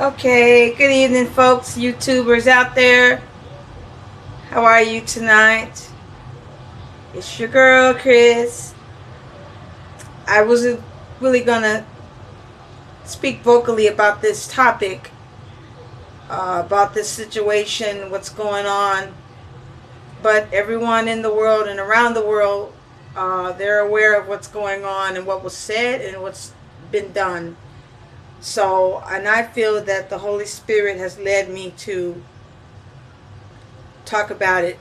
Okay, good evening, folks, YouTubers out there. How are you tonight? It's your girl, Chris. I wasn't really gonna speak vocally about this topic, about this situation, what's going on, but everyone in the world and around the world, they're aware of what's going on and what was said and what's been done. So, and I feel that the Holy Spirit has led me to talk about it.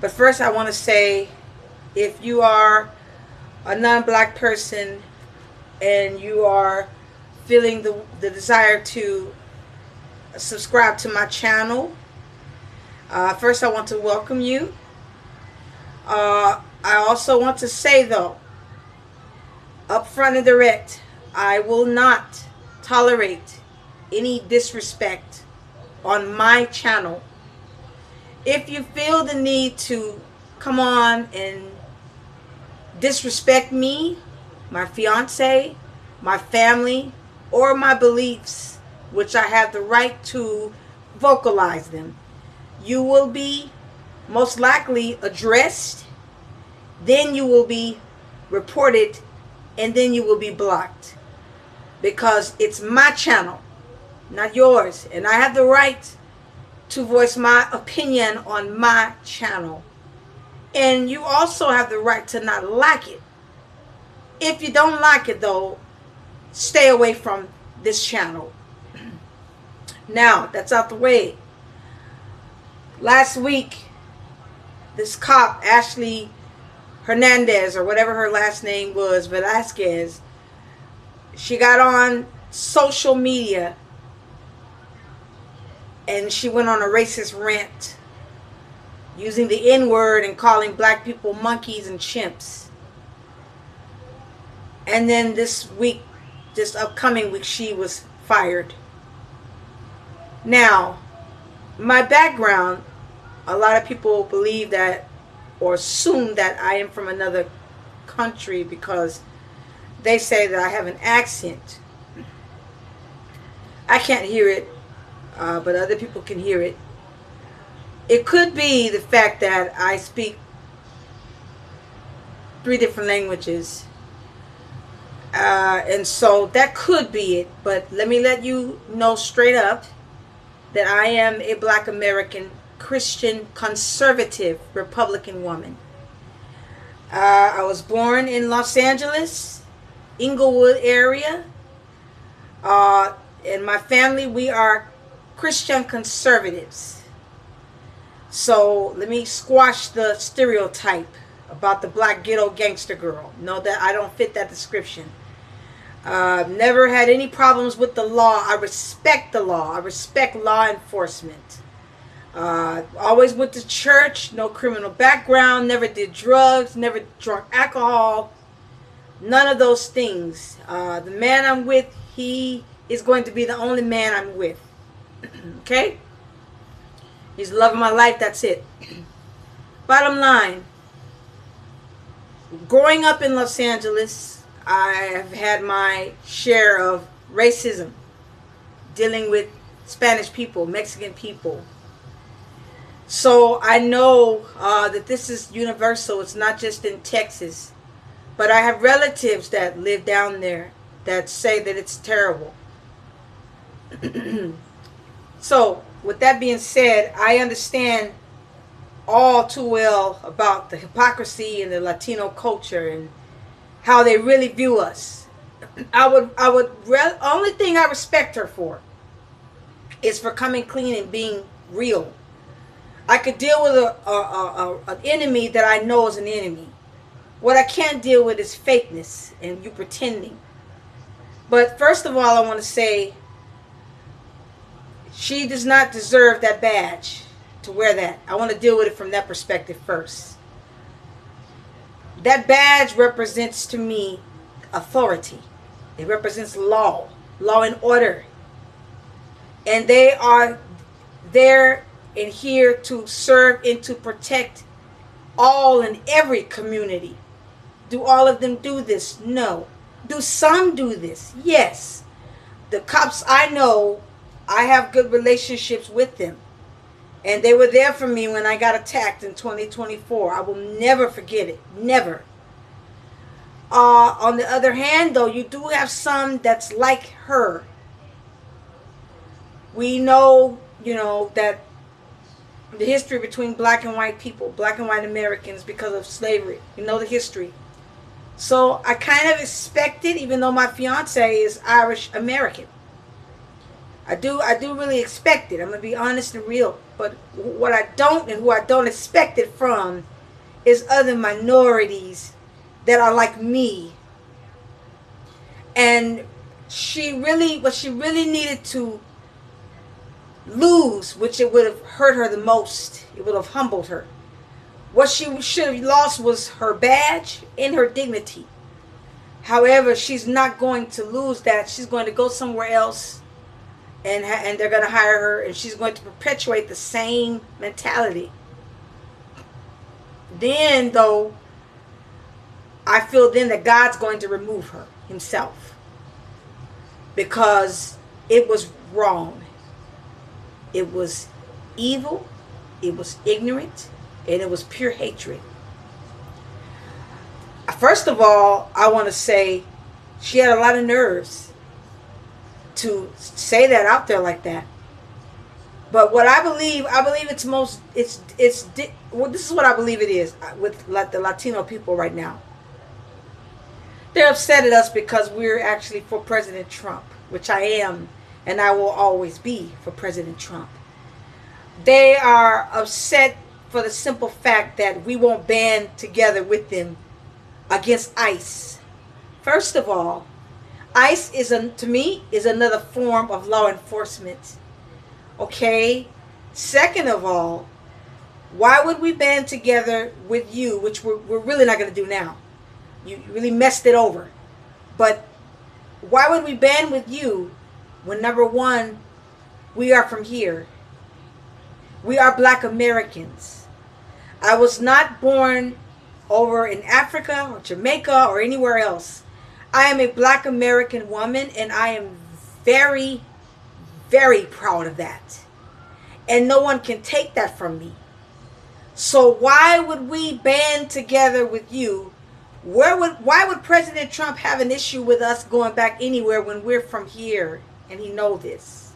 But first, I want to say, if you are a non-black person and you are feeling the desire to subscribe to my channel, first I want to welcome you. I also want to say, though, upfront and direct, I will not tolerate any disrespect on my channel. If you feel the need to come on and disrespect me, my fiance, my family, or my beliefs, which I have the right to vocalize them, you will be most likely addressed, then you will be reported, and then you will be blocked. Because it's my channel, not yours, and I have the right to voice my opinion on my channel. And you also have the right to not like it. If you don't like it, though, stay away from this channel. Now, that's out the way. Last week, this cop, Ashley Hernandez, or whatever her last name was, Velasquez, she got on social media and she went on a racist rant using the N-word and calling black people monkeys and chimps. And then this week, this upcoming week, she was fired. Now, my background, a lot of people believe that or assume that I am from another country because they say that I have an accent. I can't hear it, but other people can hear it. It could be the fact that I speak 3 different languages. And so that could be it. But let me let you know straight up that I am a black American, Christian, conservative, Republican woman. I was born in Los Angeles, Inglewood area. In my family, we are Christian conservatives. So let me squash the stereotype about the black ghetto gangster girl. Know that I don't fit that description. Never had any problems with the law. I respect the law. I respect law enforcement. Always went to church. No criminal background. Never did drugs. Never drunk alcohol. None of those things. The man I'm with, he is going to be the only man I'm with. Okay? He's the love of my life. That's it. Bottom line, growing up in Los Angeles, I have had my share of racism, dealing with Spanish people, Mexican people. So I know that this is universal. It's not just in Texas. But I have relatives that live down there that say that it's terrible. So, with that being said, I understand all too well about the hypocrisy in the Latino culture and how they really view us. Only thing I respect her for is for coming clean and being real. I could deal with an enemy that I know is an enemy. What I can't deal with is fakeness and you pretending. But first of all, I want to say she does not deserve that badge to wear that. I want to deal with it from that perspective first. That badge represents to me authority. It represents law and order. And they are there and here to serve and to protect all and every community. Do all of them do this? No. Do some do this? Yes. The cops I know, I have good relationships with them. And they were there for me when I got attacked in 2024. I will never forget it. Never. On the other hand, though, you do have some that's like her. We know, that the history between black and white people, black and white Americans, because of slavery. You know the history. So I kind of expected, even though my fiance is Irish American. I do really expect it. I'm going to be honest and real. But what I don't and who I don't expect it from is other minorities that are like me. And what she really needed to lose, which it would have hurt her the most, it would have humbled her. What she should have lost was her badge and her dignity. However, she's not going to lose that. She's going to go somewhere else, and they're going to hire her, and she's going to perpetuate the same mentality. Then, though, I feel then that God's going to remove her himself, because it was wrong. It was evil, it was ignorant, and it was pure hatred. First of all, I want to say she had a lot of nerves to say that out there like that. But what I believe this is what I believe it is with the Latino people right now. They're upset at us because we're actually for President Trump, which I am, and I will always be for President Trump. They are upset for the simple fact that we won't band together with them against ICE. First of all, ICE to me is another form of law enforcement. Okay? Second of all, why would we band together with you, which we're really not going to do now? You really messed it over. But why would we band with you when, number one, we are from here? We are black Americans. I was not born over in Africa or Jamaica or anywhere else. I am a black American woman, and I am very, very proud of that. And no one can take that from me. So why would we band together with you? Why would President Trump have an issue with us going back anywhere when we're from here and he knows this?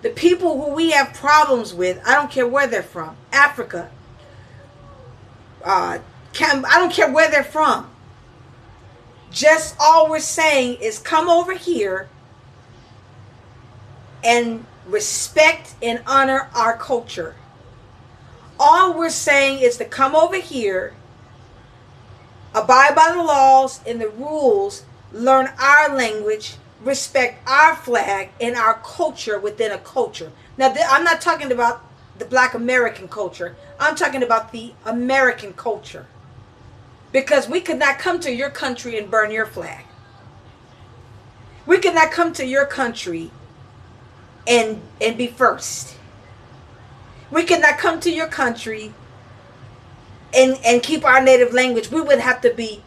The people who we have problems with, I don't care where they're from, Africa, I don't care where they're from. Just all we're saying is come over here and respect and honor our culture. All we're saying is to come over here, abide by the laws and the rules, learn our language, respect our flag and our culture within a culture. Now, I'm not talking about the black American culture. I'm talking about the American culture. Because we could not come to your country and burn your flag. We could not come to your country and be first. We could not come to your country and keep our native language. We would have to be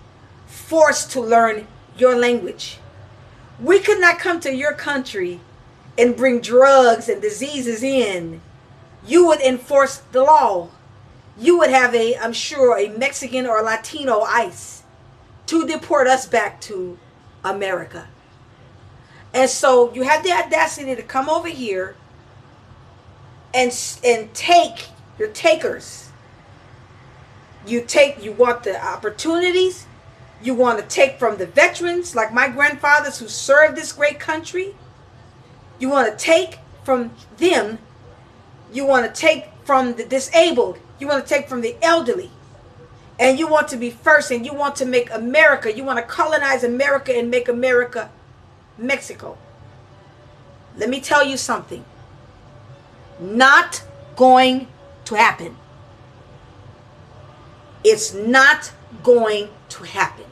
forced to learn your language. We could not come to your country and bring drugs and diseases in. You would enforce the law. You would have I'm sure, a Mexican or Latino ICE to deport us back to America. And so you have the audacity to come over here and take, you're takers. You want the opportunities. You want to take from the veterans, like my grandfathers who served this great country. You want to take from them. You want to take from the disabled. You want to take from the elderly. And you want to be first, and you want to make America. You want to colonize America and make America Mexico. Let me tell you something. Not going to happen. It's not going to happen.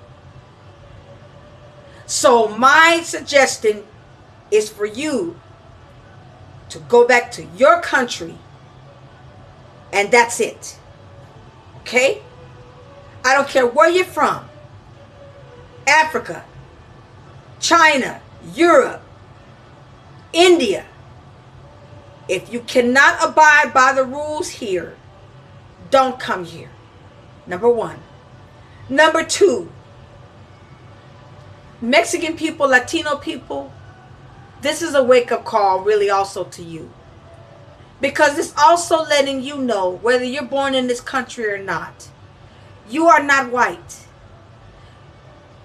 So my suggestion is for you to go back to your country, and that's it. Okay? I don't care where you're from. Africa, China, Europe, India, if you cannot abide by the rules here, don't come here. Number one. Number two, Mexican people, Latino people, this is a wake-up call really also to you. Because it's also letting you know, whether you're born in this country or not, you are not white.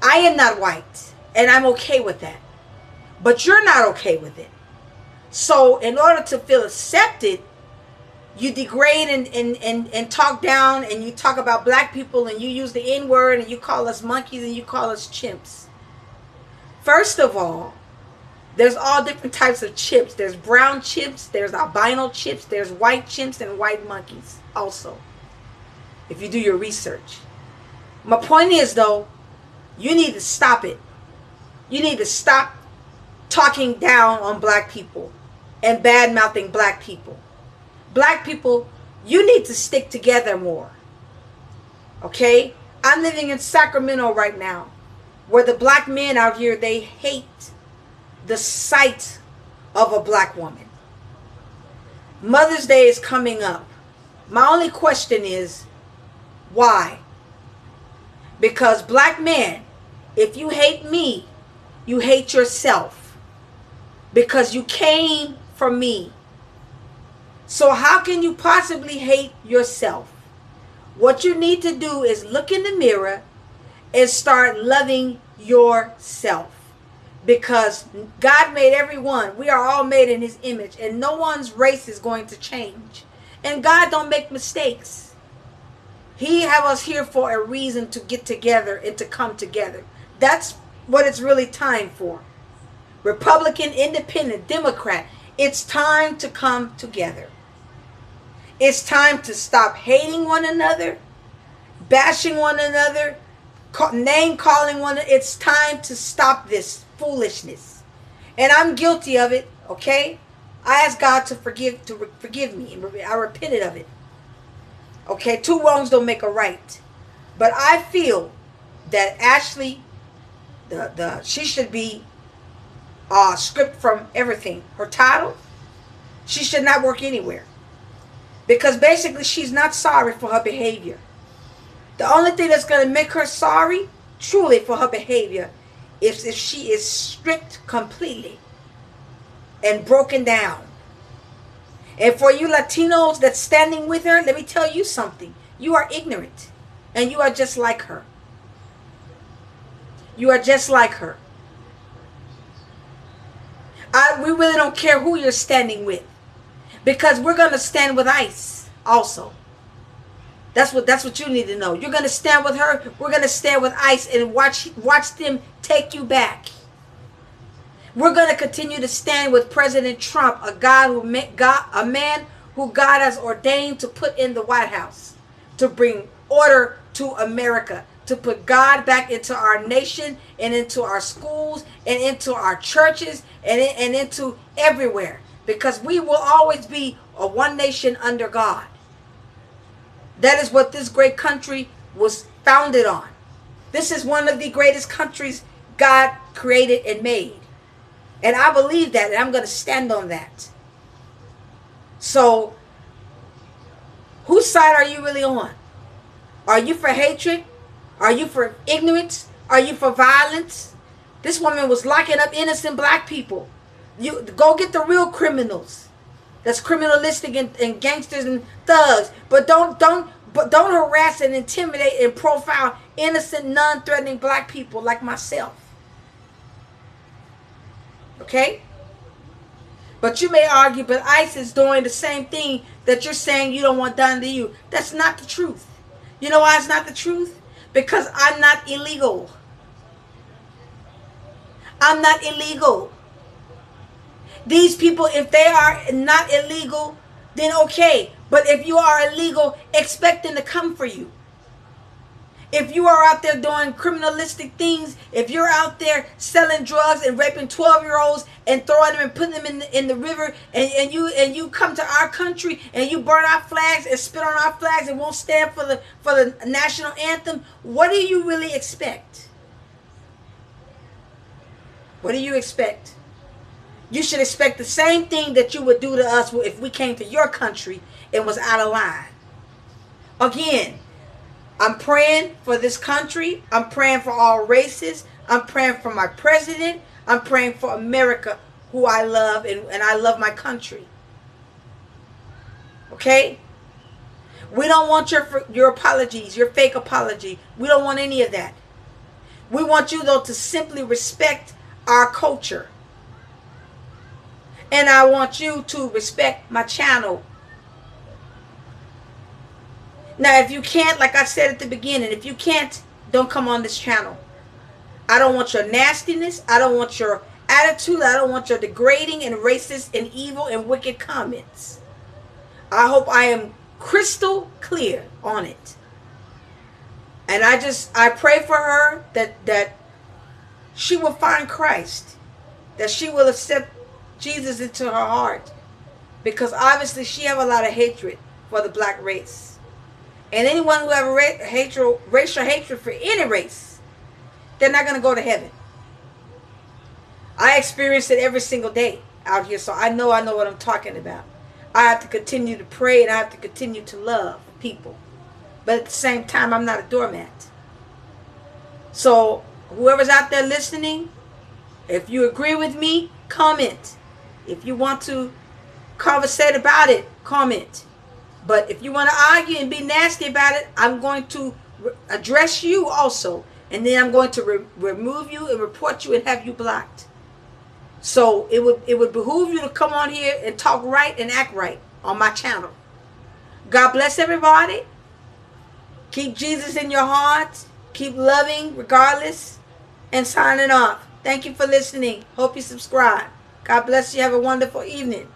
I am not white, and I'm okay with that. But you're not okay with it. So in order to feel accepted, you degrade and talk down, and you talk about black people, and you use the N-word, and you call us monkeys, and you call us chimps. First of all, there's all different types of chips. There's brown chips, there's albino chips, there's white chimps and white monkeys also, if you do your research. My point is, though, you need to stop it. You need to stop talking down on black people and bad-mouthing black people. Black people, you need to stick together more. Okay? I'm living in Sacramento right now, where the black men out here, they hate the sight of a black woman. Mother's Day is coming up. My only question is, why? Because black men, if you hate me, you hate yourself. Because you came from me. So how can you possibly hate yourself? What you need to do is look in the mirror and start loving yourself. Because God made everyone. We are all made in his image. And no one's race is going to change. And God don't make mistakes. He have us here for a reason, to get together and to come together. That's what it's really time for. Republican, Independent, Democrat. It's time to come together. It's time to stop hating one another, bashing one another, name calling one another. It's time to stop this foolishness. And I'm guilty of it, okay? I ask God to forgive me, and I repented of it. Okay, two wrongs don't make a right. But I feel that Ashley, she should be stripped from everything. Her title, she should not work anywhere. Because basically she's not sorry for her behavior. The only thing that's going to make her sorry, truly, for her behavior, is if she is stripped completely and broken down. And for you Latinos that's standing with her, let me tell you something. You are ignorant. And you are just like her. You are just like her. We really don't care who you're standing with. Because we're going to stand with ICE also. That's what you need to know. You're going to stand with her. We're going to stand with ICE and watch them take you back. We're going to continue to stand with President Trump, a man who God has ordained to put in the White House, to bring order to America, to put God back into our nation and into our schools and into our churches and into everywhere. Because we will always be a one nation under God. That is what this great country was founded on. This is one of the greatest countries God created and made. And I believe that, and I'm going to stand on that. So, whose side are you really on? Are you for hatred? Are you for ignorance? Are you for violence? This woman was locking up innocent black people. You go get the real criminals. That's criminalistic and gangsters and thugs. But don't harass and intimidate and profile innocent, non-threatening black people like myself. Okay? But you may argue, but ICE is doing the same thing that you're saying you don't want done to you. That's not the truth. You know why it's not the truth? Because I'm not illegal. I'm not illegal. These people, if they are not illegal, then okay. But if you are illegal, expect them to come for you. If you are out there doing criminalistic things, if you're out there selling drugs and raping 12-year-olds and throwing them and putting them in the river, and you come to our country and you burn our flags and spit on our flags and won't stand for the national anthem, what do you really expect? What do you expect? You should expect the same thing that you would do to us if we came to your country and was out of line. Again, I'm praying for this country. I'm praying for all races. I'm praying for my president. I'm praying for America, who I love, and I love my country. Okay? We don't want your apologies, your fake apology. We don't want any of that. We want you, though, to simply respect our culture. And I want you to respect my channel. Now, if you can't, like I said at the beginning, if you can't, don't come on this channel. I don't want your nastiness. I don't want your attitude. I don't want your degrading and racist and evil and wicked comments. I hope I am crystal clear on it. And I pray for her that she will find Christ, that she will accept Jesus into her heart, because obviously she have a lot of hatred for the black race. And anyone who have racial hatred for any race, they're not going to go to heaven. I experience it every single day out here, so I know what I'm talking about. I have to continue to pray, and I have to continue to love people. But at the same time, I'm not a doormat. So whoever's out there listening, if you agree with me, comment. If you want to conversate about it, comment. But if you want to argue and be nasty about it, I'm going to address you also. And then I'm going to remove you and report you and have you blocked. So it would behoove you to come on here and talk right and act right on my channel. God bless everybody. Keep Jesus in your heart. Keep loving regardless. And signing off. Thank you for listening. Hope you subscribe. God bless you. Have a wonderful evening.